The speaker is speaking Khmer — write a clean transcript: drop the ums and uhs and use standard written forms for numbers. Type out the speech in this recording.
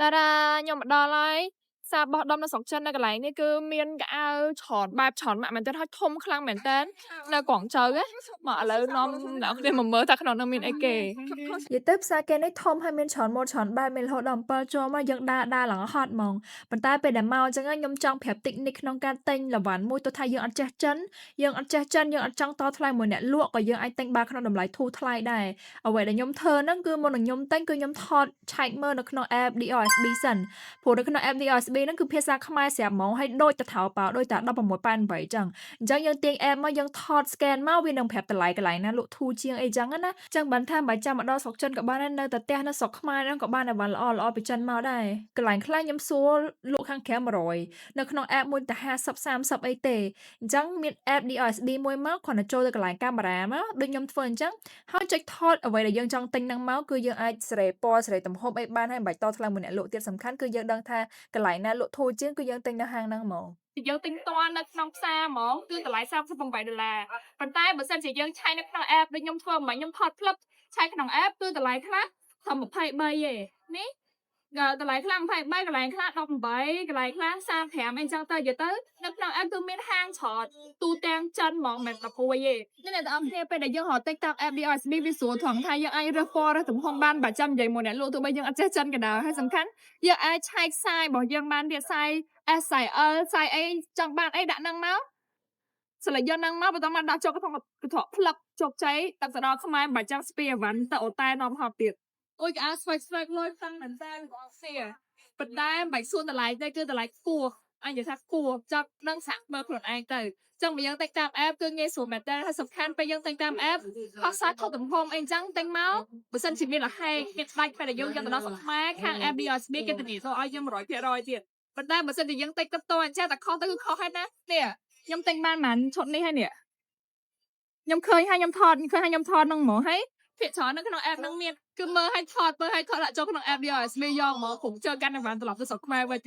តារាខ្ញុំមកដល់ហើយសារបោះដុំនៅស្រុកចិននៅកន្លែងនេះគឺមានកៅអៅច្រើនបែបច្រើនម៉ាក់មែនទែនហើយធំខ្លាំងមែនទែននៅកងជើណាមកឥឡូវនាំអ្នកគ្នាមកមើលថាក្នុងនោះមានអីគេនិយាយទៅផ្សារគេនេះធំហើយមានច្រើនម៉ូតច្រើនបែបមានរហូតដល់7ជាន់មកយើងដើរឡើងហត់ហ្មងប៉ុន្តែពេលដែលមកអញ្ចឹងខ្ញុំចង់ប្រាប់តិចនិចក្នុងការទិញលវ៉ាន់មួយទោះថាយើងអត់ចេះចិនយើងអត់ចេះចិនយើងអត់ចង់តថ្លៃមួយអ្នកលក់ក៏យើងអាចទិញបានក្នុងតម្លៃធូរថ្លៃដែរអ្វីដែលខ្ញុំធ្វើហ្នឹងគឺមុននឹងខ្ញុំទិញគឺខ្ញុំថតឆែកមើលនៅក្នុង app DRSB សិនព្រោះនៅក្នុង app DRSB ហ្នឹងគឺភាសាខ្មែរស្រាប់ហ្មងហើយដូចទៅថោប៉ោដូចតែ16.8ចឹងអញ្ចឹងយើងទាញ app មកយើងថត scan មកវានឹងប្រាប់តម្លៃកន្លែងណាលក់ធូរជាងអីចឹងណាចឹងបានថាបើចាំមកដល់ស្រុកចិនក៏បានដែរនៅតែផ្ទះនៅស្រុកខ្មែរហ្នឹងក៏បានដែរបានល្អពីចិនមកដែរកន្លែងខ្លះខ្ញុំសួរលក់ខាងក្រៅ100នៅក្នុង app មួយតែ50 30អីទេអញ្ចឹងមាន app DRSB មួយមកគ្រាន់តែចូលទៅកន្លែងកាមេរ៉ាមកដូចខ្ញុំធ្វើអញ្ចឹងហើយចុចថតអ្វីដែលយើងចង់ទិញហ្នឹងមកគឺយើងអាចសេរីពណ៌សេរីទំហំអីបានហើយមិនបាច់តថ្លៃមួយអ្នកលក់ទៀតសំខាន់គឺយើងដឹងថាកន្លែងណាលក់ធូរជាងគឺយើងទិញនៅហាងហ្នឹងហ្មងយើងទិញផ្ទាល់នៅក្នុងផ្សារហ្មងគឺតម្លៃ$38ប៉ុន្តែបើសិនជាយើងឆែកនៅក្នុង app ដូចខ្ញុំធ្វើមិនខ្ញុំថត clip ឆែកក្នុង app គឺតម្លៃខ្លះត្រឹម23ឯនេះតម្លៃខ្លះ23កន្លែងខ្លះ18កន្លែងខ្លះ35អីចឹងទៅនិយាយទៅនៅក្នុង app គឺមានហាងច្រើនទូទាំងចិនហ្មងមិនមែនតែព្រួយទេនេះអ្នកទាំងអស់គ្នាពេលដែលយើងរកទិញតាម app DRSB វាស្រួលត្រង់ថាយើងអាចរើសពណ៌រើសទំហំបានបើចាំនិយាយមួយអ្នកលក់ទោះបីយើងអត់ចេះចិនក៏ដោយហើយសំខាន់យើងអាចឆែកសាយរបស់យើងបានទៀតសាយ S សាយ L សាយអីចង់បានអីដាក់នឹងមកស្លេចយកនឹងមកបន្តមកដាក់ចូលក្នុងកន្ត្រកផ្លឹកជោគជ័យទឹកទៅដល់ខ្មែរមិនបាច់ចាំស្ពាយអីវ៉ាន់ទៅអូតែនាំហត់ទៀតអូយកៅអៅស្វែកស្វែកលុយខ្លាំងមែនតើបងសៀប៉ុន្តែមិនបាច់សួរតម្លៃទេគឺតម្លៃខ្ពស់អញនិយាយថាខ្ពស់ចាប់នឹងសាក់មើលខ្លួនឯងទៅចឹងបើយើងទិញតាម app គឺងាយស្រួលមែនតើហើយសំខាន់ពេលយើងទិញតាម app ខុសសាច់ខុសទំហំអីចឹងទិញមកបើសិនជាមានលហេមានស្ដាច់ពេលដែលយើងយកទៅដល់ស្រុកខ្មែរខាង app DRSB គេធានាទៅឲ្យយើង100%ទៀតប៉ុន្តែបើសិនជាយើងទិញទឹកតអញ្ចឹងតែខុសទៅគឺខុសហើយណានេះខ្ញុំទិញបានប៉ុន្មានឈុតនេះហើយនេះខ្ញុំឃើញហើយខ្ញុំថតនឹងហ្មងហើយភាគច្រើននៅក្នុង app ហ្នឹងមានគឺមើលឲ្យថតដាក់ចូលក្នុង app DRSB យកហ្មងខ្ញុំជើកាន់តែបានត្រឡប់ទៅស្រុកខ្មែរវិញ